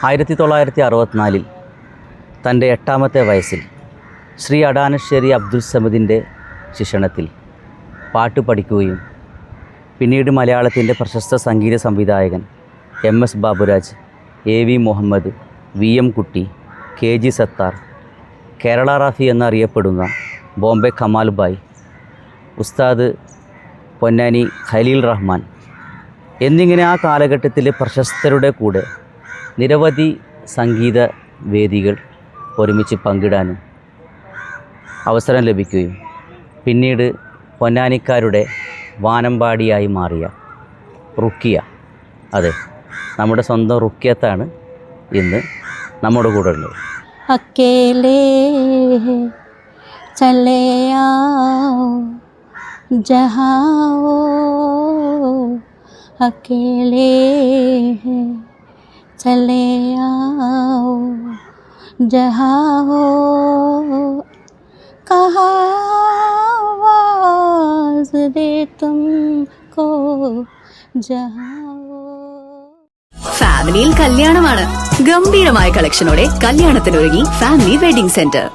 1964 തൻ്റെ 8ാമത്തെ വയസ്സിൽ ശ്രീ അടാനശ്ശേരി അബ്ദുൽ സമദിൻ്റെ ശിക്ഷണത്തിൽ പാട്ട് പഠിക്കുകയും പിന്നീട് മലയാളത്തിൻ്റെ പ്രശസ്ത സംഗീത സംവിധായകൻ MS Baburaj, AV Muhammad, VM കുട്ടി, KG സത്താർ, കേരള റാഫി എന്നറിയപ്പെടുന്ന ബോംബെ കമാൽ ബായ്, ഉസ്താദ് പൊന്നാനി ഖലീൽ റഹ്മാൻ എന്നിങ്ങനെ ആ കാലഘട്ടത്തിലെ പ്രശസ്തരുടെ കൂടെ നിരവധി സംഗീത വേദികൾ ഒരുമിച്ച് പങ്കിടാനും അവസരം ലഭിക്കുകയും പിന്നീട് പൊന്നാനിക്കാരുടെ വാനമ്പാടിയായി മാറിയ റുക്കിയ, അതെ, നമ്മുടെ സ്വന്തം റുക്കിയത്താണ് ഇന്ന് നമ്മുടെ കൂടെ ഉള്ളത്. അക്കേലേ ചലേ ആओ ജഹാओ അക്കേലേ ചലേ आओ ജഹാओ കഹാ ആവാസ് ദേ തുംകോ ജഹാओ. ഫാമിലിയിൽ കല്യാണമാണ്. ഗംഭീരമായ കളക്ഷനോടെ കല്യാണത്തിനൊരുങ്ങി ഫാമിലി വെഡിംഗ് സെന്റർ.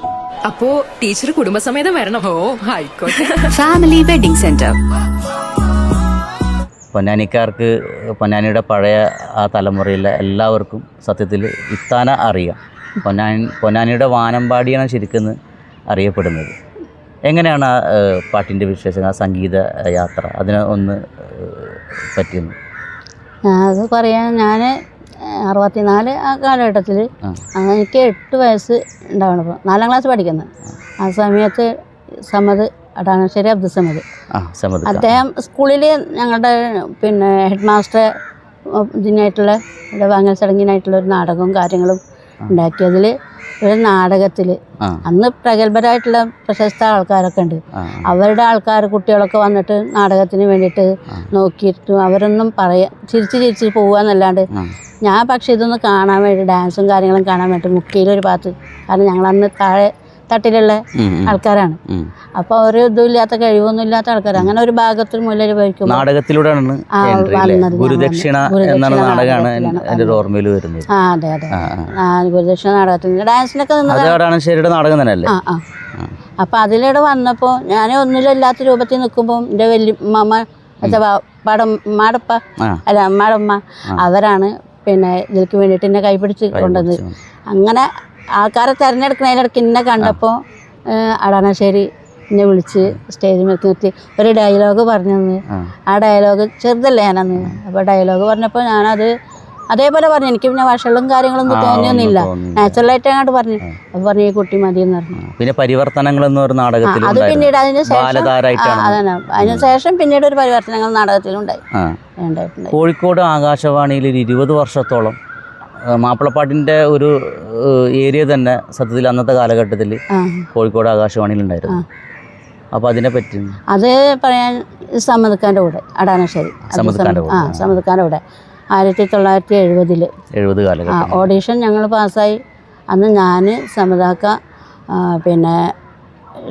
അപ്പോ ടീച്ചർ കുടുംബസമേതം വരണം. ഓ ആയിക്കോട്ടെ. Family wedding centre. പൊന്നാനിക്കാർക്ക്, പൊന്നാനിയുടെ പഴയ ആ തലമുറയിലെ എല്ലാവർക്കും സത്യത്തിൽ ഇത്താന അറിയാം. പൊന്നാനിയുടെ വാനമ്പാടിയാണ് ശരിക്കും അറിയപ്പെടുന്നത്. എങ്ങനെയാണ് ആ പാട്ടിൻ്റെ വിശേഷം, ആ സംഗീത യാത്ര, അതിനെ ഒന്ന് പറ്റുന്നു? അത് പറയാൻ ഞാൻ 64 ആ കാലഘട്ടത്തിൽ എനിക്ക് 8 വയസ്സ് ഉണ്ടാവണപ്പോൾ 4ാം ക്ലാസ് പഠിക്കുന്നത്. ആ സമയത്ത് സമദ് അടാനശ്ശേരി അബ്ദുൽ സമദ് അദ്ദേഹം സ്കൂളിൽ ഞങ്ങളുടെ ഹെഡ് മാസ്റ്റർ ഇതിനായിട്ടുള്ള വാങ്ങൽ ചടങ്ങിനായിട്ടുള്ള ഒരു നാടകവും കാര്യങ്ങളും ഉണ്ടാക്കിയതിൽ ഒരു നാടകത്തിൽ അന്ന് പ്രഗത്ഭരായിട്ടുള്ള പ്രശസ്ത ആൾക്കാരൊക്കെ ഉണ്ട്. അവരുടെ ആൾക്കാർ കുട്ടികളൊക്കെ വന്നിട്ട് നാടകത്തിന് വേണ്ടിയിട്ട് നോക്കിയിട്ട് അവരൊന്നും ചിരിച്ച് പോവുകയെന്നല്ലാണ്ട് ഞാൻ പക്ഷേ ഇതൊന്ന് കാണാൻ വേണ്ടി, ഡാൻസും കാര്യങ്ങളും കാണാൻ വേണ്ടി മുക്കിയിലൊരു ഭാഗത്ത്, കാരണം ഞങ്ങളന്ന് താഴെ തട്ടിലുള്ള ആൾക്കാരാണ്. അപ്പോൾ ഒരു ഇതുമില്ലാത്ത കഴിവൊന്നും ഇല്ലാത്ത ആൾക്കാർ, അങ്ങനെ ഒരു ഭാഗത്തിൽ മുന്നിൽ പോയിരിക്കും. നാടകത്തിലൂടെയാണ് ഗുരുദക്ഷിണ എന്ന നാടകമാണ് എൻ്റെ ഓർമ്മയിൽ വരുന്നത്. അതെ അതെ, ഗുരുദക്ഷിണ നാടകത്തിൽ ഡാൻസിനൊക്കെ നാടകം തന്നെയല്ലേ. അപ്പം അതിലൂടെ വന്നപ്പോൾ ഞാൻ ഒന്നിലില്ലാത്ത രൂപത്തിൽ നിൽക്കുമ്പോൾ എൻ്റെ വല്യമ്മ മാടപ്പ അല്ല മാടമ്മ അവരാണ് ഇതിലേക്ക് വേണ്ടിയിട്ട് എന്നെ കൈപിടിച്ച് കൊണ്ടുവന്നത്. അങ്ങനെ ആൾക്കാരെ തിരഞ്ഞെടുക്കുന്നതിലിടയ്ക്ക് എന്നെ കണ്ടപ്പോൾ അടാനശ്ശേരി എന്നെ വിളിച്ച് സ്റ്റേജിൽ നിർത്തി ഒരു ഡയലോഗ് പറഞ്ഞു തന്നു. ആ ഡയലോഗ് ചെറുതല്ലേ ഞാനന്ന്. അപ്പോൾ ഡയലോഗ് പറഞ്ഞപ്പോൾ ഞാനത് അതേപോലെ പറഞ്ഞു. എനിക്ക് പിന്നെ ഭാഷകളും കാര്യങ്ങളൊന്നും തോന്നിയൊന്നുമില്ല, നാച്ചുറലായിട്ട് അങ്ങോട്ട് പറഞ്ഞു. അപ്പോൾ പറഞ്ഞു ഈ കുട്ടി മതി എന്ന് പറഞ്ഞു. പിന്നെ പരിവർത്തനങ്ങൾ അത് പിന്നീട് അതിനുശേഷം പിന്നീട് ഒരു പരിവർത്തനങ്ങൾ നാടകത്തിലുണ്ടായി. കോഴിക്കോട് ആകാശവാണിയിൽ 20 വർഷത്തോളം മാപ്പിളപ്പാട്ടിൻ്റെ ഒരു ഏരിയ തന്നെ സത്യത്തിൽ അന്നത്തെ കാലഘട്ടത്തിൽ കോഴിക്കോട് ആകാശവാണിയിൽ ഉണ്ടായിരുന്നു. അപ്പോൾ അതിനെ പറ്റി അത് പറയാൻ സമദ് ഖാൻ്റെ കൂടെ അടാനശ്ശേരി സമദ് ഖാൻ്റെ കൂടെ 1970 കാലഘട്ടം ഓഡീഷൻ ഞങ്ങൾ പാസ്സായി. അന്ന് ഞാൻ സമദാക്ക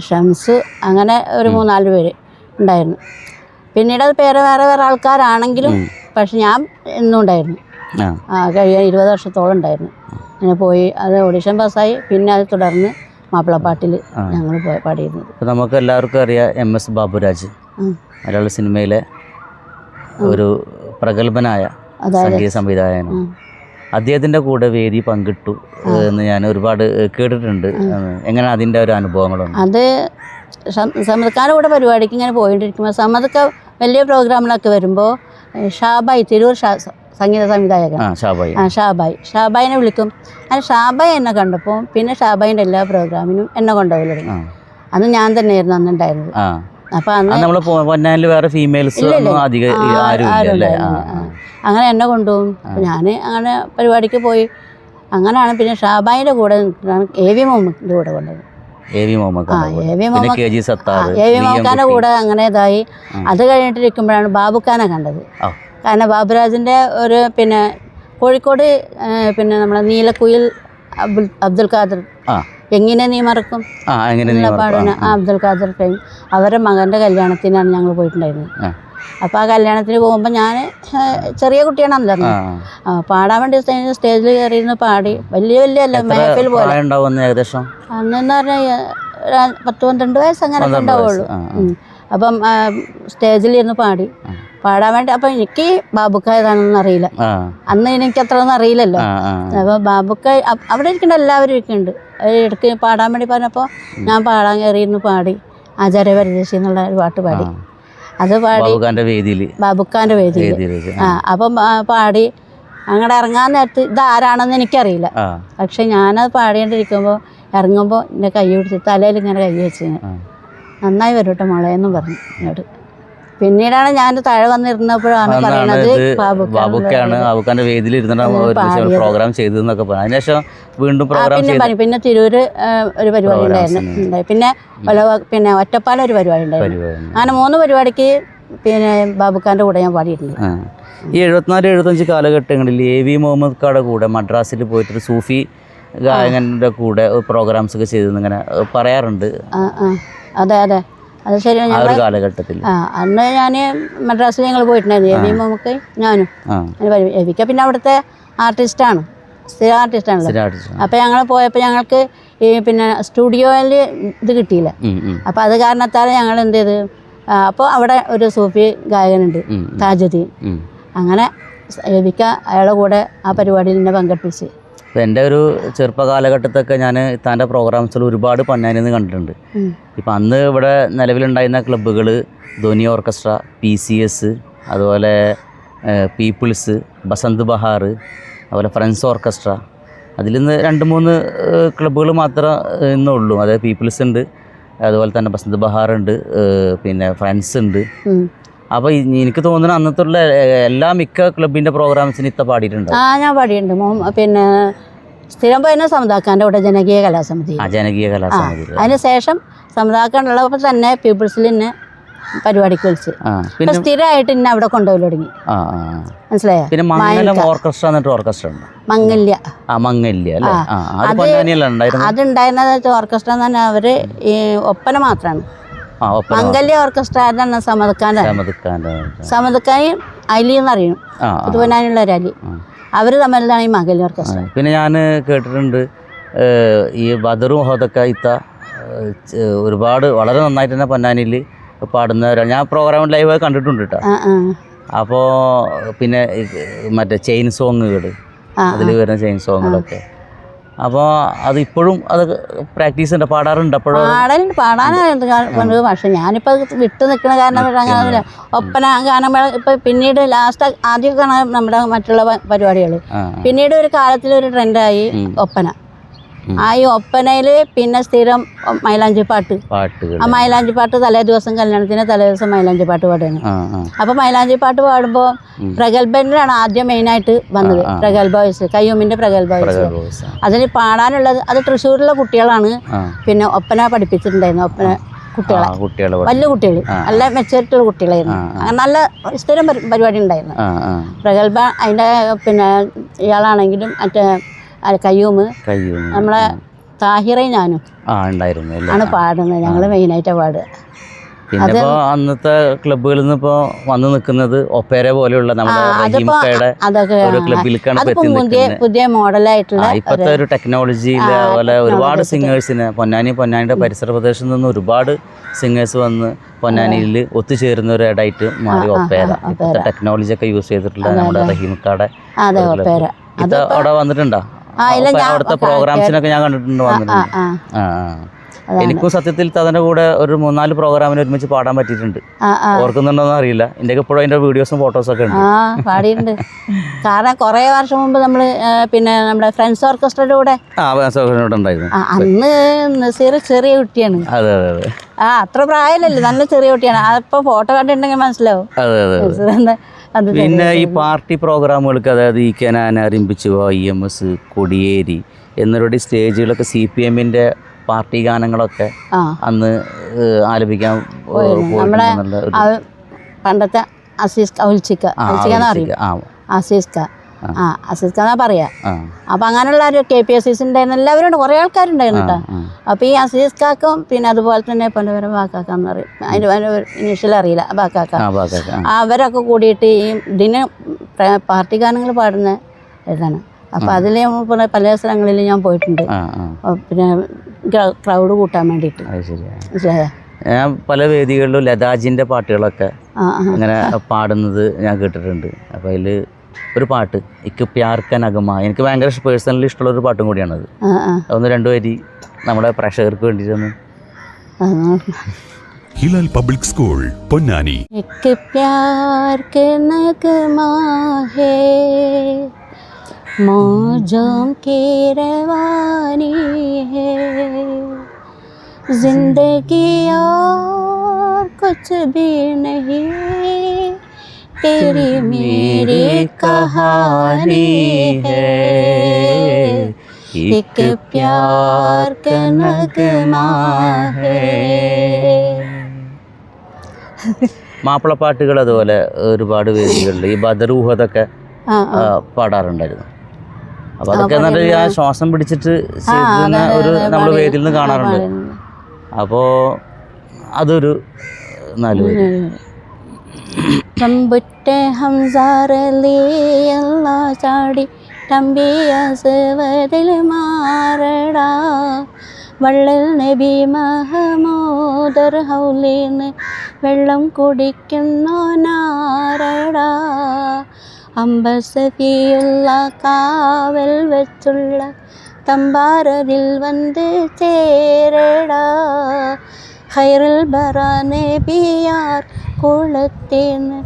ഷംസ് അങ്ങനെ ഒരു 3-4 പേര് ഉണ്ടായിരുന്നു. പിന്നീട് അത് വേറെ ആൾക്കാരാണെങ്കിലും പക്ഷെ ഞാൻ എന്നും ഉണ്ടായിരുന്നു. കഴിയാൻ 20 വർഷത്തോളം ഉണ്ടായിരുന്നു. അങ്ങനെ പോയി അത് ഓഡിഷൻ പാസ്സായി. പിന്നെ അത് തുടർന്ന് മാപ്പിളപ്പാട്ടിൽ ഞങ്ങൾ പാടിയിരുന്നു. നമുക്ക് എല്ലാവർക്കും അറിയാം MS ബാബുരാജ്, മലയാള സിനിമയിലെ ഒരു പ്രഗത്ഭനായ സംഗീത സംവിധായകനാണ്. അദ്ദേഹത്തിൻ്റെ കൂടെ വേദി പങ്കിട്ടു എന്ന് ഞാൻ ഒരുപാട് കേട്ടിട്ടുണ്ട്. എങ്ങനെ അതിൻ്റെ ഒരു അനുഭവങ്ങളുണ്ട്? അത് സമദ് ഖാൻ്റെ കൂടെ പരിപാടിക്ക് ഇങ്ങനെ പോയിട്ടിരിക്കുമ്പോൾ സമദ് ഖാൻ വലിയ പ്രോഗ്രാമിലൊക്കെ വരുമ്പോൾ ഷാബായി, തിരൂർ സംഗീത സംവിധായകൻ ഷാബായിനെ വിളിക്കും. അങ്ങനെ ഷാബായി എന്നെ കണ്ടപ്പോൾ പിന്നെ ഷാബായിൻ്റെ എല്ലാ പ്രോഗ്രാമിനും എന്നെ കൊണ്ടുപോയി തുടങ്ങി. അന്ന് ഞാൻ തന്നെയായിരുന്നു അന്നുണ്ടായിരുന്നത്. അപ്പം അന്ന് വേറെ ഫീമെയിൽസ് അങ്ങനെ എന്നെ കൊണ്ടുപോകും. അപ്പം ഞാൻ അങ്ങനെ പരിപാടിക്ക് പോയി. അങ്ങനെയാണ് പിന്നെ ഷാബായിൻ്റെ കൂടെ AV മുഹമ്മദിൻ്റെ കൂടെ കൊണ്ടുപോകും. AV മുഹമ്മദിൻ്റെ കൂടെ അങ്ങനെ ഇതായി. അത് കഴിഞ്ഞിട്ടിരിക്കുമ്പോഴാണ് ബാബുഖാനെ കണ്ടത്. കാരണം ബാബുരാജിൻ്റെ ഒരു കോഴിക്കോട് നമ്മളെ നീലക്കുയിൽ അബ്ദുൽ ഖാദർ, എങ്ങനെ നീ മറക്കും പാടുന്ന അബ്ദുൽ ഖാദർ ടൈം അവരുടെ മകൻ്റെ കല്യാണത്തിനാണ് ഞങ്ങൾ പോയിട്ടുണ്ടായിരുന്നത്. അപ്പോൾ ആ കല്യാണത്തിന് പോകുമ്പോൾ ഞാൻ ചെറിയ കുട്ടിയാണല്ലോ പാടാൻ വേണ്ടി സ്റ്റേജിൽ കയറിയിരുന്ന് പാടി വലിയ അല്ല മേഫിൽ പോലെ ഏകദേശം അന്നെന്ന് പറഞ്ഞാൽ 10-12 വയസ്സ് അങ്ങനെ ഉണ്ടാവുള്ളൂ. അപ്പം സ്റ്റേജിലിരുന്ന് പാടാൻ വേണ്ടി. അപ്പം എനിക്ക് ബാബുക്ക ഏതാണെന്ന് അറിയില്ല, അന്ന് എനിക്ക് അത്ര ഒന്നും അറിയില്ലല്ലോ. അപ്പോൾ ബാബുക്ക അവിടെ ഇരിക്കേണ്ട എല്ലാവരും ഇരിക്കുന്നുണ്ട്. ഇടയ്ക്ക് പാടാൻ വേണ്ടി പറഞ്ഞപ്പോൾ ഞാൻ പാടാൻ കയറിയിരുന്ന് പാടി ആചാര്യ പരിദേശി എന്നുള്ള ഒരു പാട്ട് പാടി. അത് പാടി ബാബുക്കാൻ്റെ വേദിയിൽ. അപ്പം പാടി അങ്ങോട്ട് ഇറങ്ങാൻ നേരത്ത് ഇതാരാണെന്ന് എനിക്കറിയില്ല. പക്ഷെ ഞാനത് പാടിക്കൊണ്ടിരിക്കുമ്പോൾ ഇറങ്ങുമ്പോൾ എൻ്റെ കൈ പിടിച്ച് തലയിൽ ഇങ്ങനെ കൈ വെച്ച് നന്നായി വരും കേട്ടോ മോളെ എന്നും പറഞ്ഞു എന്നോട്. പിന്നീടാണ് ഞാൻ താഴെ വന്നിരുന്നപ്പോഴാണ് പറയണത് ബാബുക്കാന്റെ വേദിയിൽ പ്രോഗ്രാം ചെയ്തതെന്നൊക്കെ പറഞ്ഞു. അതിനുശേഷം വീണ്ടും പിന്നെ തിരൂര് ഒരു പരിപാടി ഉണ്ടായിരുന്നു, പിന്നെ ഒറ്റപ്പാലം ഒരു പരിപാടി ഉണ്ടായിരുന്നു. അങ്ങനെ 3 പരിപാടിക്ക് പിന്നെ ബാബുക്കാന്റെ കൂടെ ഞാൻ പാടിയിട്ടുണ്ട്. ഈ 74-75 കാലഘട്ടങ്ങളിൽ AV മുഹമ്മദ് ഖായുടെ കൂടെ മദ്രാസിൽ പോയിട്ടൊരു സൂഫി ഗായകൻ്റെ കൂടെ പ്രോഗ്രാംസ് ഒക്കെ ചെയ്തെന്ന് ഇങ്ങനെ പറയാറുണ്ട്. അതെ അത് ശരിയാണ്. ആ ഒരു കാലഘട്ടത്തിൽ അന്ന് ഞാൻ മദ്രാസിൽ ഞങ്ങൾ പോയിട്ടുണ്ടായിരുന്നു. AV മുഹമ്മദ് ഞാനും എവിക്ക പിന്നെ അവിടുത്തെ ആർട്ടിസ്റ്റാണ്, സ്ഥിര ആർട്ടിസ്റ്റാണല്ലോ. അപ്പോൾ ഞങ്ങൾ പോയപ്പോൾ ഞങ്ങൾക്ക് ഈ പിന്നെ സ്റ്റുഡിയോയിൽ ഇത് കിട്ടിയില്ല. അപ്പോൾ അത് കാരണത്താൽ ഞങ്ങൾ എന്ത് ചെയ്ത്, അപ്പോൾ അവിടെ ഒരു സൂഫി ഗായകനുണ്ട് താജുദ്ദീൻ. അങ്ങനെ എവിക്ക അയാളുടെ കൂടെ ആ പരിപാടിയിൽ എന്നെ പങ്കെടുപ്പിച്ച്. എൻ്റെ ഒരു ചെറുപ്പ കാലഘട്ടത്തൊക്കെ ഞാൻ താൻ്റെ പ്രോഗ്രാംസിൽ ഒരുപാട് പൊന്നാനിയിൽ നിന്ന് കണ്ടിട്ടുണ്ട്. ഇപ്പം അന്ന് ഇവിടെ നിലവിലുണ്ടായിരുന്ന ക്ലബ്ബുകൾ ധ്വനി ഓർക്കസ്ട്ര, PCS, അതുപോലെ പീപ്പിൾസ്, ബസന്ത് ബഹാർ, അതുപോലെ ഫ്രണ്ട്സ് ഓർക്കസ്ട്ര. അതിൽ നിന്ന് 2-3 ക്ലബ്ബുകൾ മാത്രമേ ഇന്നുള്ളൂ. അതായത് പീപ്പിൾസ് ഉണ്ട്, അതുപോലെ തന്നെ ബസന്ത് ബഹാർ ഉണ്ട്, പിന്നെ ഫ്രണ്ട്സ് ഉണ്ട്. അപ്പോൾ എനിക്ക് തോന്നുന്നു അന്നത്തുള്ള മിക്ക ക്ലബിൻ്റെ പ്രോഗ്രാംസിന് ഇത്ത പാടിയിട്ടുണ്ട്. ഞാൻ പാടിയിട്ടുണ്ട്. പിന്നെ സ്ഥിരം പോയിരുന്ന സമതാക്കാൻ്റെ കൂടെ ജനകീയ കലാസമിതി. അതിന് ശേഷം സമതാക്കാനുള്ളപ്പോൾ തന്നെ പീപ്പിൾസിൽ തന്നെ പരിപാടിക്ക് വിളിച്ച് സ്ഥിരമായിട്ട് ഇന്നെ അവിടെ കൊണ്ടുപോയി തുടങ്ങി. മനസ്സിലായോ? പിന്നെ മംഗല്യം ഓർക്കസ്ട്ര എന്നിട്ട് ഓർക്കസ്ട്ര ഉണ്ട്, മംഗല്യ അതുണ്ടായിരുന്നത് ഓർക്കസ്ട്ര എന്ന് പറഞ്ഞാൽ അവർ ഈ ഒപ്പന മാത്രമാണ്. മംഗല്യ ഓർക്കസ്ട്ര സമദക്കായും അലി എന്നറിയണം, പുതുവനാനുള്ള ഒരു അലി, അവർ തമ്മിലാണ് ഈ മംഗല്യ ഓർക്കസ്ട്ര. പിന്നെ ഞാൻ കേട്ടിട്ടുണ്ട് ഈ ബദറും ഹോദക്ക ഇത്ത ഒരുപാട് വളരെ നന്നായിട്ട് തന്നെ പൊന്നാനിയിൽ പാടുന്നവരാണ്. ഞാൻ പ്രോഗ്രാം ലൈവായി കണ്ടിട്ടുണ്ട് കേട്ടോ. അപ്പോൾ പിന്നെ മറ്റേ ചെയിൻ സോങ്ങുകൾ, അതിൽ വരുന്ന ചെയിൻ സോങ്ങുകളൊക്കെ. അപ്പോൾ അത് ഇപ്പോഴും അത് പ്രാക്ടീസ് ഉണ്ട്, പാടാറുണ്ട്. പാടാനായിട്ട് പക്ഷെ ഞാനിപ്പോൾ അത് വിട്ടു നിൽക്കുന്ന കാരണം അങ്ങനെ ഒപ്പന ഗാനമേള ഇപ്പം പിന്നീട് ലാസ്റ്റ് ആദ്യമൊക്കെ നമ്മുടെ മറ്റുള്ള പരിപാടികൾ, പിന്നീട് ഒരു കാലത്തിലൊരു ട്രെൻഡായി ഒപ്പന. ഈ ഒപ്പനയിൽ പിന്നെ സ്ഥിരം മൈലാഞ്ചി പാട്ട്. ആ മൈലാഞ്ചി പാട്ട് തലേ ദിവസം കല്യാണത്തിന് തലേ ദിവസം മൈലാഞ്ചി പാട്ട് പാടുകയാണ്. അപ്പോൾ മൈലാഞ്ചി പാട്ട് പാടുമ്പോൾ പ്രഗത്ഭനിലാണ് ആദ്യം മെയിനായിട്ട് വന്നത്. പ്രഗത്ഭ വോയിസ്, കയ്യൂമിൻ്റെ പ്രഗത്ഭ വോയിസ്. അതിന് പാടാനുള്ളത് അത് തൃശ്ശൂരിലെ കുട്ടികളാണ് പിന്നെ ഒപ്പന പഠിപ്പിച്ചിട്ടുണ്ടായിരുന്നു. ഒപ്പന കുട്ടികളെ വലിയ കുട്ടികൾ, നല്ല മെച്ചൂരിറ്റിയുള്ള കുട്ടികളായിരുന്നു. നല്ല സ്ഥിരം പരിപാടി ഉണ്ടായിരുന്നു. പ്രഗത്ഭ അതിൻ്റെ പിന്നെ ഇയാളാണെങ്കിലും മറ്റേ കയ്യൂമ് നമ്മളെ താഹിറയും ഞാനും ആണ് പാടുന്നത്. ഞങ്ങൾ മെയിനായിട്ട് പാടുക. പിന്നെ അന്നത്തെ ക്ലബ്ബുകളിൽ നിന്ന് ഇപ്പോൾ വന്ന് നിൽക്കുന്നത് ഒപ്പേര പോലെയുള്ള പുതിയ മോഡലായിട്ടുള്ള ഇപ്പോഴത്തെ ഒരു ടെക്നോളജിയിലെ പോലെ ഒരുപാട് സിംഗേഴ്സിന് പൊന്നാനിയുടെ പരിസര പ്രദേശത്ത് നിന്ന് ഒരുപാട് സിംഗേഴ്സ് വന്ന് പൊന്നാനിയിൽ ഒത്തുചേരുന്ന ഒരു ഇടമായിട്ട് മാറി ഒപ്പേര. ഇപ്പോഴത്തെ ടെക്നോളജി ഒക്കെ യൂസ് ചെയ്തിട്ടുള്ള നമ്മുടെ റഹീംക്കാടെ ഇത് അവിടെ വന്നിട്ടുണ്ടോ? അവിടുത്തെ പ്രോഗ്രാംസിനൊക്കെ ഞാൻ കണ്ടിട്ടുണ്ട്, വന്നിട്ടുണ്ട്. എനിക്കും സത്യത്തിൽ അതിൻ്റെ കൂടെ ഒരു 3-4 പ്രോഗ്രാമിന് ഒരുമിച്ച് പാടാൻ പറ്റിയിട്ടുണ്ട്. ഓർക്കുന്നുണ്ടോന്ന് അറിയില്ല. എൻ്റെ ഇപ്പോഴും അതിൻ്റെ വീഡിയോസും ഫോട്ടോസൊക്കെ ഉണ്ട്. പാടിയിട്ടുണ്ട്. കാരണം കുറേ വർഷം മുമ്പ് നമ്മൾ പിന്നെ നമ്മുടെ ഫ്രണ്ട്സ് ഓർക്കസ്ട്രയുടെ കൂടെ ഉണ്ടായിരുന്നു. അന്ന് നസീർ ചെറിയ കുട്ടിയാണ്. അതെ അത്ര പ്രായമല്ലല്ലോ, നല്ല ചെറിയ കുട്ടിയാണ്. അതിപ്പോൾ ഫോട്ടോ കണ്ടിട്ടുണ്ടെങ്കിൽ മനസ്സിലാവും. പിന്നെ ഈ പാർട്ടി പ്രോഗ്രാമുകൾക്ക്, അതായത് ഈ കനാന, റിമ്പിച്ചുവ, EMS, കൊടിയേരി എന്നവരുടെ സ്റ്റേജുകളൊക്കെ CPM-ന്റെ പാർട്ടി ഗാനങ്ങളൊക്കെ അന്ന് ആലപിക്കാൻ പണ്ടത്തെ അസീസ് ആ അസീസ്ക്കാന്നാ പറയാ. ആ അപ്പം അങ്ങനെയുള്ള ഒരു KPSC ഉണ്ടായിരുന്നു, എല്ലാവരും ഉണ്ട്, കുറേ ആൾക്കാരുണ്ടായിരുന്നു കേട്ടോ. അപ്പോൾ ഈ അസീസ്ക്കാക്കും പിന്നെ അതുപോലെ തന്നെ പൊന്നവരം ബാക്കാക്കാന്ന് പറയും, അതിന് ഇനീഷ്യൽ അറിയില്ല ബാക്കാക്ക, അവരൊക്കെ കൂടിയിട്ട് ഈ ഇതിന് പാർട്ടി ഗാനങ്ങൾ പാടുന്ന ഇതാണ്. അപ്പോൾ അതിൽ പല സ്ഥലങ്ങളിൽ ഞാൻ പോയിട്ടുണ്ട്, പിന്നെ ക്രൗഡ് കൂട്ടാൻ വേണ്ടിയിട്ട്. മനസ്സിലായോ? ഞാൻ പല വേദികളിലും ലതാജിൻ്റെ പാട്ടുകളൊക്കെ അങ്ങനെ പാടുന്നത് ഞാൻ കേട്ടിട്ടുണ്ട്. അപ്പോൾ അതിൽ ഒരു പാട്ട് ഇക്ക് പ്യാർക്ക നഗമ, എനിക്ക് ഭയങ്കര പേഴ്സണലി ഇഷ്ടമുള്ളൊരു പാട്ടും കൂടിയാണത്. അതൊന്ന് 2 വരി നമ്മുടെ പ്രേക്ഷകർക്ക് വേണ്ടിയിട്ടൊന്ന്. Hilal public school Ponnani. ഇക്ക് പ്യാർക്ക നഗമാ ഹേ मौजों की रवानी है, जिंदगी और कुछ भी नहीं, तेरी मेरी कहानी है, एक प्यार का नगमा है. മാപ്പിളപ്പാട്ടുകൾ അതുപോലെ ഒരുപാട് വേദികളിൽ ഈ ബദറൂഹതൊക്കെ പാടാറുണ്ടായിരുന്നു. അപ്പോൾ അതൊക്കെ എന്നിട്ട് ആ ശ്വാസം പിടിച്ചിട്ട് ചെയ്യുന്ന ഒരു നമ്മൾ വേദിയിൽ നിന്ന് കാണാറുണ്ട്. അപ്പോൾ അതൊരു 4 വരി. റംബുട്ടെ ഹംസാറലി അല്ലാ ചാടി തമ്പിയസവതിൽ മാറടാ, വള്ളൽ നബി മഹമൂദർ ഹൗലിന്ന് വെള്ളം കുടിക്കുന്നോ നാരടാ, അമ്പസഫിയുള്ള കാവൽ വെച്ചുള്ള തമ്പാരതിൽ വന്ന് ചേരടാ, ഖൈറുൽ ബറ നബിയാർ കുളത്തിന്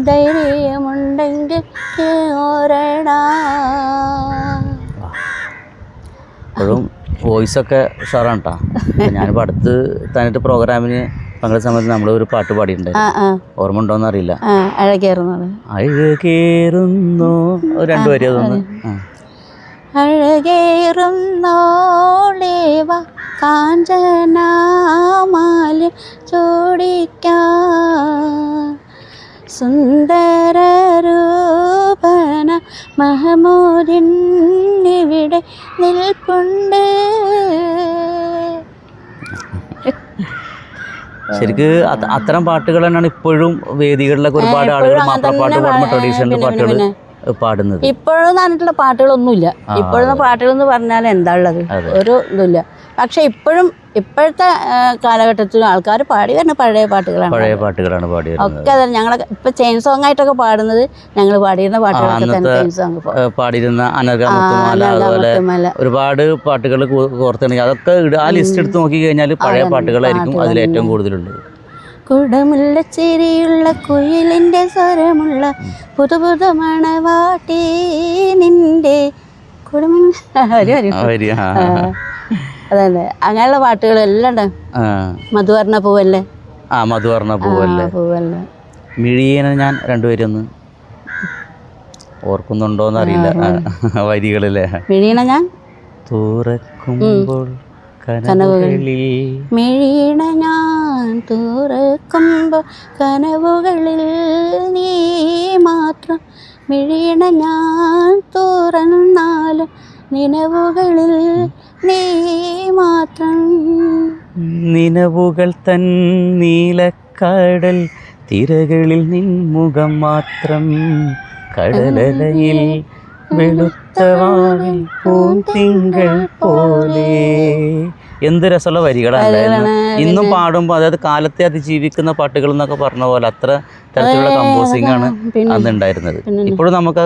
ധൈര്യമുണ്ടെങ്കിൽ ഓരടാ. ഇപ്പോഴും വോയിസൊക്കെ ഉഷാറാണ് കേട്ടോ. ഞാനിപ്പോൾ അടുത്ത് തന്നിട്ട് പ്രോഗ്രാമിന് പങ്കെടുത്ത സമയത്ത് നമ്മളൊരു പാട്ട് പാടിയിട്ടുണ്ടായിരുന്നു, ഓർമ്മ ഉണ്ടോയെന്ന് അറിയില്ല. അഴകേറുന്നു 2 വരി അതൊന്ന്. അഴകേറുന്നോളേവ കാഞ്ചനാമാല്യം ചോടിക്കാൻ, സുന്ദര രൂപന മഹമൂദിൻ ഇവിടെ നിൽപ്പുണ്ട്. ശരിക്ക് അത്തരം പാട്ടുകൾ തന്നെയാണ് ഇപ്പോഴും വേദികളിലൊക്കെ ഒരുപാട് ആളുകൾ മാപ്പിളപ്പാട്ട് പാടുമ്പോൾ ട്രഡീഷണൽ പാട്ടുകൾ പാടുന്നത്. ഇപ്പോഴും പറഞ്ഞിട്ടുള്ള പാട്ടുകളൊന്നുമില്ല. ഇപ്പോഴുള്ള പാട്ടുകൾ എന്ന് പറഞ്ഞാൽ എന്താ ഉള്ളത്, ഒരു ഇതുമില്ല. പക്ഷെ ഇപ്പോഴത്തെ കാലഘട്ടത്തിൽ ആൾക്കാർ പാടി വരുന്ന പഴയ പാട്ടുകളാണ് പാടി ഒക്കെ. അതെ, ഞങ്ങളൊക്കെ ഇപ്പൊ ചെയിൻ സോങ് ആയിട്ടൊക്കെ പാടുന്നത് ഞങ്ങൾ പാടിയിരുന്ന പാട്ടുകളൊക്കെ തന്നെ. ചെയിൻ സോങ് പാടിയിരുന്ന അതുപോലെ ഒരുപാട് പാട്ടുകൾ കോർത്തിണങ്ങി അതൊക്കെ ആ ലിസ്റ്റ് എടുത്ത് നോക്കി കഴിഞ്ഞാൽ പഴയ പാട്ടുകളായിരിക്കും അതിൽ ഏറ്റവും കൂടുതലുള്ളത്. കുടമുള്ള ചിരിയുള്ള കുയിലിൻ്റെ സ്വരമുള്ള പുതുപുത മണവാട്ടി നിന്റെ അതല്ലേ, അങ്ങനെയുള്ള പാട്ടുകളെല്ലാം ഉണ്ട്. മധുവർണ്ണ പൂവല്ലേ, മധുവർണ്ണ പൂവല്ലേ. മിഴിയനെ ഞാൻ 2 വരിയൊന്ന് ഓർക്കുന്നുണ്ടോന്ന് അറിയില്ല വരികളിലെ. മിഴിയണ ഞാൻ തുറക്കുമ്പോൾ കനവുകളിൽ, മിഴിയണ ഞാൻ തുറക്കുമ്പോൾ കനവുകളിൽ നീ മാത്രം, മിഴിയണ ഞാൻ തുറന്നാലും നിലവുകളിൽ നീ മാത്രം. നിലവുകൾ തൻ നീലക്കടൽ തിരകളിൽ നിൻമുഖം മാത്രം, കടലലയിൽ വെളുത്തവാവിൽ പൂന്തിങ്കൾ പോലെ. എന്ത് രസമുള്ള വരികളാണ് ഇന്നും പാടുമ്പോൾ. അതായത് കാലത്തെ അതിജീവിക്കുന്ന പാട്ടുകൾ എന്നൊക്കെ പറഞ്ഞ പോലെ അത്ര തരത്തിലുള്ള കമ്പോസിംഗ് ആണ് അന്ന് ഉണ്ടായിരുന്നത്. ഇപ്പോഴും നമുക്ക്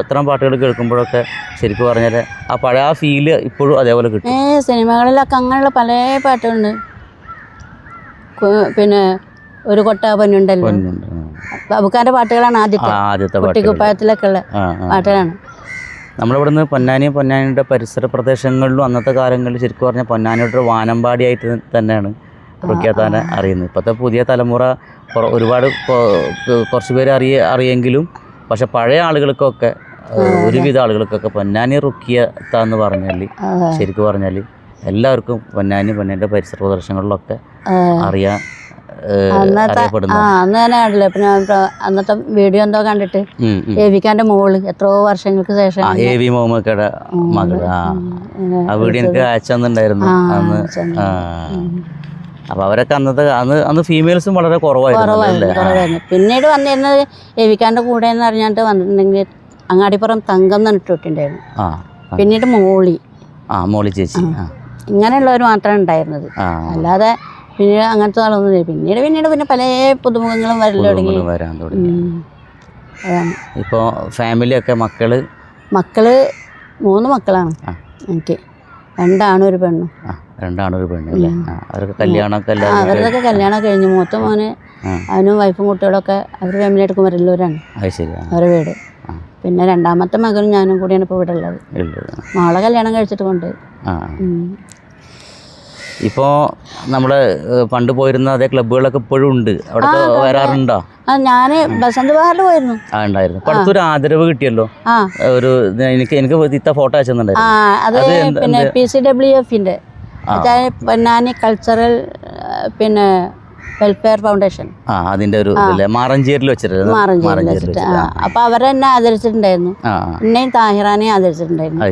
അത്തരം പാട്ടുകൾ കേൾക്കുമ്പോഴൊക്കെ ശരിക്കും പറഞ്ഞാൽ ആ പഴയ ഫീല് ഇപ്പോഴും അതേപോലെ കിട്ടും. സിനിമകളിലൊക്കെ അങ്ങനെയുള്ള പല പാട്ടുകളുണ്ട്. പിന്നെ ഒരു കൊട്ടാപ്പനുണ്ടല്ലോ, ബാബുക്കാരുടെ പാട്ടുകളാണ് ആദ്യത്തെ കുട്ടിക്കുപ്പായത്തിലൊക്കെ ഉള്ള പാട്ടുകളാണ്. നമ്മളിവിടുന്ന് പൊന്നാനിയുടെ പരിസര പ്രദേശങ്ങളിലും അന്നത്തെ കാലങ്ങളിൽ ശരിക്കും പറഞ്ഞാൽ പൊന്നാനിയുടെ ഒരു വാനമ്പാടിയായിട്ട് തന്നെയാണ് റുക്കിയാത്താനെ അറിയുന്നത്. ഇപ്പോഴത്തെ പുതിയ തലമുറ ഒരുപാട് കുറച്ച് പേര് അറിയെങ്കിലും പക്ഷെ പഴയ ആളുകൾക്കൊക്കെ ഒരുവിധ ആളുകൾക്കൊക്കെ പൊന്നാനി റുക്കിയാത്ത എന്ന് പറഞ്ഞാൽ ശരിക്കും പറഞ്ഞാൽ എല്ലാവർക്കും പൊന്നാനിയുടെ പരിസര പ്രദേശങ്ങളിലൊക്കെ അറിയാൻ അറിയപ്പെടുന്നത്. അന്ന് തന്നെ കണ്ടില്ലേ. പിന്നെ അന്നത്തെ വീഡിയോ എന്തോ കണ്ടിട്ട് എവിക്കാന്റെ മോള് എത്രയോ വർഷങ്ങൾക്ക് ശേഷം AV മുഹമ്മദ് മകള് ആ വീഡിയോ എനിക്ക് അയച്ചെന്നുണ്ടായിരുന്നു അന്ന്. അപ്പൊ അവരൊക്കെ അന്ന് ഫീമെയിൽസും വളരെ കുറവായിരുന്നു. പിന്നീട് വന്നിരുന്നത് എവിക്കാന്റെ കൂടെ എന്ന് പറഞ്ഞിട്ട് വന്നിട്ടുണ്ടെങ്കിൽ അങ്ങാടിപ്പുറം തങ്കം എന്ന് ഇട്ടിട്ടുണ്ടായിരുന്നു. പിന്നീട് മോളി ചേച്ചി ഇങ്ങനെയുള്ളവർ മാത്രമേ ഉണ്ടായിരുന്നത്. അല്ലാതെ പിന്നെ അങ്ങനത്തെ ആളൊന്നും പിന്നീട് പിന്നെ പല പുതുമുഖങ്ങളും വരാൻ തുടങ്ങി. അതാണ്. ഇപ്പോൾ ഫാമിലിയൊക്കെ മക്കള് 3 മക്കളാണ് എനിക്ക്. 2 ആണും 1 പെണ്ണും. 2 ആണും 1 പെണ്ണും അല്ലേ? അവരൊക്കെ കല്യാണമൊക്കെ അവരുടെയൊക്കെ കല്യാണം കഴിഞ്ഞു. മൂത്ത മോന് അവനും വൈഫും കുട്ടികളൊക്കെ അവർ ഫാമിലി എടുക്കും വരല്ലൂരാണ് അവരുടെ വീട്. പിന്നെ 2ാമത്തെ മകനും ഞാനും കൂടിയാണ് ഇപ്പോൾ ഇവിടെ ഉള്ളത്. മോളെ കല്യാണം കഴിച്ചിട്ട് കൊണ്ട്. ഇപ്പോൾ നമ്മള് പണ്ട് പോയിരുന്ന അതേ ക്ലബ്ബുകളൊക്കെ ഇപ്പോഴും ഉണ്ട്. അവിടെ വരാറുണ്ടോ? ഞാൻ ബസന്ത് ബഹാറിൽ പോയിരുന്നു. ഉണ്ടായിരുന്നു. അടുത്തൊരു ആദരവ് കിട്ടിയല്ലോ. എനിക്ക് ഇത്ത ഫോട്ടോ അയച്ചെന്നുണ്ടായിരുന്നു. അത് പിന്നെ PCWF-ന്റെ പൊന്നാനി കൾച്ചറൽ പിന്നെ വെൽഫെയർ ഫൗണ്ടേഷൻ അതിന്റെ ഒരു മാറഞ്ചേരിയിൽ വെച്ചിട്ട്. അപ്പൊ അവരെന്നെ ആദരിച്ചിട്ടുണ്ടായിരുന്നു. എന്നെയും താഹിറാനെയും ആദരിച്ചിട്ടുണ്ടായിരുന്നു.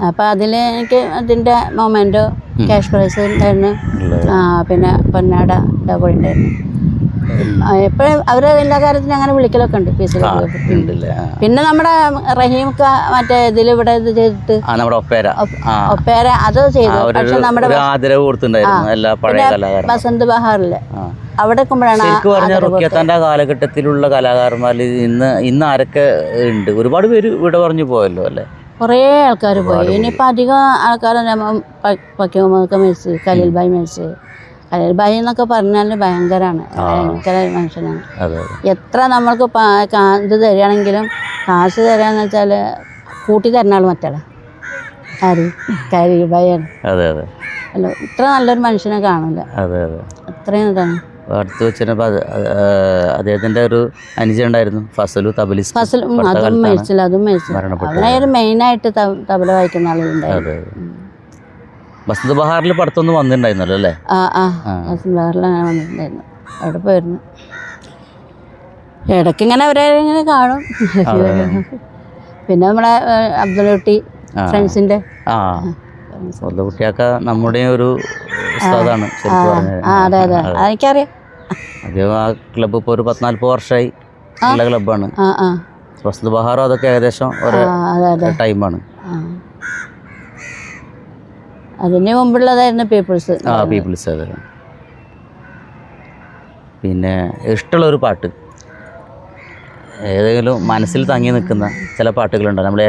അപ്പൊ അതില് എനിക്ക് അതിന്റെ മൊമെന്റോ ക്യാഷ് പ്രൈസ് ഉണ്ടായിരുന്നു. പിന്നെ പൊന്നാട കൂടി ഉണ്ടായിരുന്നു. എപ്പോഴും അവരെ എല്ലാ കാര്യത്തിനും അങ്ങനെ വിളിക്കലൊക്കെ ഉണ്ട്. പിന്നെ നമ്മുടെ റഹീംക്ക മറ്റേ ഇതിലിവിടെ ഇത് ചെയ്തിട്ട് ഒപ്പേര അത് ചെയ്തു. പക്ഷെ നമ്മുടെ ബസന്ത് ബഹാറില് അവിടെ റുക്കിയത്താന്റെ കാലഘട്ടത്തിലുള്ള കലാകാരന്മാരിൽ ഇന്ന് ആരൊക്കെ ഉണ്ട്? ഒരുപാട് പേര് ഇവിടെ പറഞ്ഞു പോയല്ലോ അല്ലേ? കുറേ ആൾക്കാർ പോയി. ഇനിയിപ്പോൾ അധികം ആൾക്കാർ പക്കിമുഹമ്മദ് മേഴ്സി, ഖലീൽ ഭായ് മേഴ്സി. ഖലീൽ ഭായ് എന്നൊക്കെ പറഞ്ഞാൽ ഭയങ്കരമാണ്. ഭയങ്കര മനുഷ്യനാണ്. എത്ര നമ്മൾക്ക് ഇത് തരികയാണെങ്കിലും കാശ് തരാന്ന് വെച്ചാൽ കൂട്ടി തരുന്ന ആൾ മറ്റാളെ ഖലീൽ ഭായാണ്. അല്ല, ഇത്ര നല്ലൊരു മനുഷ്യനെ കാണില്ല. അത്രയും ഇതാണ്. അടുത്ത് വെച്ചിരുന്നപ്പോൾ അദ്ദേഹത്തിന്റെ ഒരു അനുജൻ ഉണ്ടായിരുന്നു, ഫസലു തബലിസ്റ്റ്. അതും മരിച്ചില്ല. അവനായൊരു മെയിനായിട്ട് തബല വായിക്കുന്ന ആളുകളുണ്ടായിരുന്നു. ബസന്ത് ബഹാറിൽ പഠിത്തമൊന്നും വന്നിട്ടുണ്ടായിരുന്നല്ലോ അല്ലേ? ബസന്ത് ബഹാറിൽ അങ്ങനെ വന്നിട്ടുണ്ടായിരുന്നു. അവിടെ പോയിരുന്നു. ഇടയ്ക്ക് ഇങ്ങനെ അവരെ കാണും. പിന്നെ നമ്മുടെ അബ്ദുൽ കുട്ടി ഫ്രണ്ട്സിന്റെ കുട്ടിയൊക്കെ നമ്മുടെ ഒരു ഉസ്താദാണ്. അതെ എനിക്കറിയാം. അദ്ദേഹം ആ ക്ലബ്ബ് ഇപ്പോൾ ഒരു 14 വർഷമായി ഉള്ള ക്ലബ്ബാണ്. ബസന്ത് ബഹാറും അതൊക്കെ ഏകദേശം ഒരു ടൈമാണ്. അതിന് മുമ്പുള്ളതായിരുന്നു പീപ്പിൾസ്. അതെ. പിന്നെ ഇഷ്ടമുള്ളൊരു പാട്ട്, ഏതെങ്കിലും മനസ്സിൽ തങ്ങി നിൽക്കുന്ന ചില പാട്ടുകളുണ്ട്. നമ്മൾ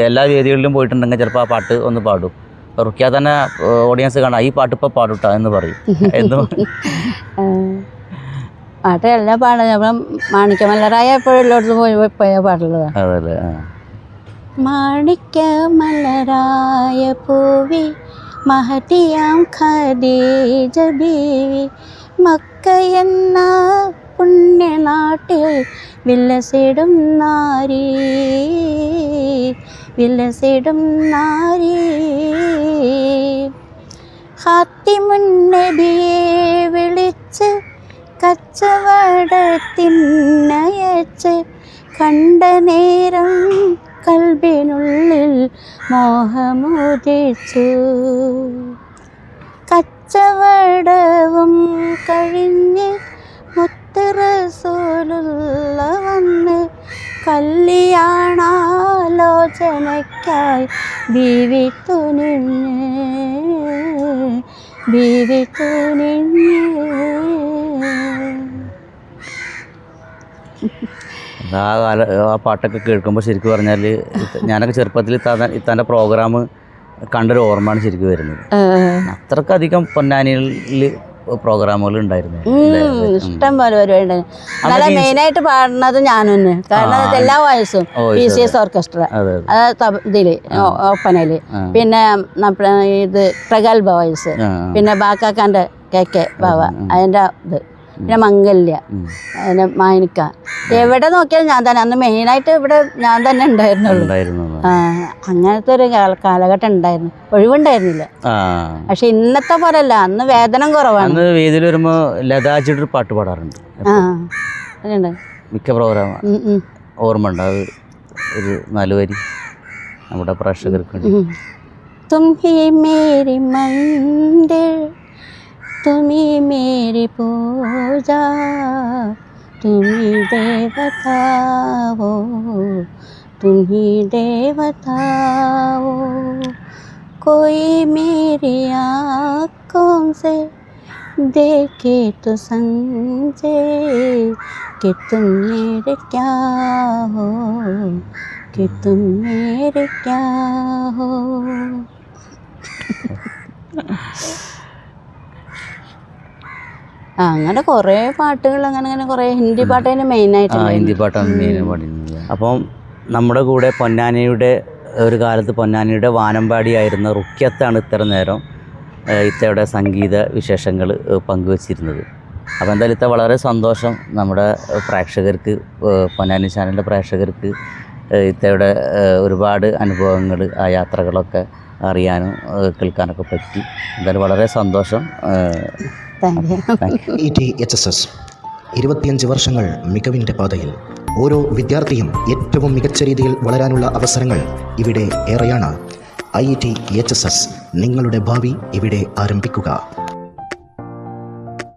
എല്ലാ വേദികളിലും പോയിട്ടുണ്ടെങ്കിൽ ചിലപ്പോൾ ആ പാട്ട് ഒന്ന് പാടും. റുക്കിയ തന്നെ ഓഡിയൻസ് കാണാം, ഈ പാട്ട് ഇപ്പോൾ പാടുട്ടാ എന്ന് പറയും. പാട്ട് എല്ലാം പാടും. നമ്മൾ മാണിക്യമലരായ എപ്പോഴും എല്ലായിടത്തും പോയ പാട്ടുള്ളതാണ്. അതല്ലേ? മാണിക്യമലരായ പൂവി മഹതിയാം ഖദീജ ബീവി മക്ക എന്ന പുണ്യനാട്ടിൽ വിലസിടും നാരി ഖാത്തിമുൻ നബിയെ വിളിച്ച് കച്ചവടത്തിനയച്ച് കണ്ട നേരം കൽബിനുള്ളിൽ മോഹമുദിച്ചു. കച്ചവടവും കഴിഞ്ഞ് മുത്ത് റസൂലുള്ള വന്ന് കല്യാണാലോചനയ്ക്കായി ബീവി തുനിഞ്ഞ്. ആ പാട്ടൊക്കെ കേൾക്കുമ്പോൾ ശരിക്കും പറഞ്ഞാൽ ഞാനൊക്കെ ചെറുപ്പത്തിൽ ഇത്താൻ്റെ പ്രോഗ്രാം കണ്ടൊരു ഓർമ്മയാണ് ശരിക്കും വരുന്നത്. അത്രക്കധികം പൊന്നാനിയിൽ പ്രോഗ്രാമുകൾ ഉണ്ടായിരുന്നു. ഇഷ്ടം പോലെ പരിപാടി. മെയിനായിട്ട് പാടുന്നത് ഞാനും തന്നെ. കാരണം എല്ലാ വയസ്സും PCS ഓർക്കസ്ട്ര ഇതില് ഒപ്പനയില്, പിന്നെ ഇത് പ്രഗത്ഭ വോയിസ്, പിന്നെ ബാക്കാക്കാൻ്റെ KK ബാവ അതിൻ്റെ ഇത്, പിന്നെ മംഗല്യ, പിന്നെ മാനിക്ക, എവിടെ നോക്കിയാലും ഞാൻ തന്നെ. അന്ന് മെയിനായിട്ട് ഇവിടെ ഞാൻ തന്നെ ഉണ്ടായിരുന്നുള്ളൂ. അങ്ങനത്തെ ഒരു കാലഘട്ടം ഉണ്ടായിരുന്നു, ഒഴിവുണ്ടായിരുന്നില്ല. പക്ഷെ ഇന്നത്തെ പോലല്ല, അന്ന് വേതനം കുറവാണ്. വേദിയിൽ വരുമ്പോ ലതാജിയുടെ ഒരു പാട്ട് പാടാറുണ്ട് മിക്ക പ്രോഗ്രാം. ഓർമ്മ ഉണ്ട് അത്? ഒരു 4 വരി നമ്മുടെ പ്രേക്ഷകർക്ക് വേണ്ടി. तुम ही मेरी मंदिर, तुम ही मेरी पूजा, तुम ही देवता हो, तुम ही देवता हो. कोई मेरी आँखों से देखे तो समझे कि तुम मेरे क्या हो, कि तुम मेरे क्या हो. അങ്ങനെ കുറേ പാട്ടുകൾ, അങ്ങനെ കുറേ ഹിന്ദി പാട്ട് തന്നെ മെയിനായിട്ട്. ഹിന്ദി പാട്ടാണ് മെയിൻ പാടുന്നത്. അപ്പം നമ്മുടെ കൂടെ പൊന്നാനിയുടെ ഒരു കാലത്ത് പൊന്നാനിയുടെ വാനമ്പാടിയായിരുന്ന റുക്യത്താണ് ഇത്ര നേരം ഇത്തയുടെ സംഗീത വിശേഷങ്ങൾ പങ്കുവച്ചിരുന്നത്. അപ്പോൾ എന്തായാലും ഇത്ത വളരെ സന്തോഷം. നമ്മുടെ പ്രേക്ഷകർക്ക്, പൊന്നാനി ചാനലിൻ്റെ പ്രേക്ഷകർക്ക് ഇത്തയുടെ ഒരുപാട് അനുഭവങ്ങൾ, ആ യാത്രകളൊക്കെ അറിയാനും കേൾക്കാനൊക്കെ പറ്റി. എന്തായാലും വളരെ സന്തോഷം. ETHSS 25 വർഷങ്ങൾ മികവിൻ്റെ പാതയിൽ. ഓരോ വിദ്യാർത്ഥിയും ഏറ്റവും മികച്ച രീതിയിൽ വളരാനുള്ള അവസരങ്ങൾ ഇവിടെ ഏറെയാണ്. IETHSS, നിങ്ങളുടെ ഭാവി ഇവിടെ ആരംഭിക്കുക.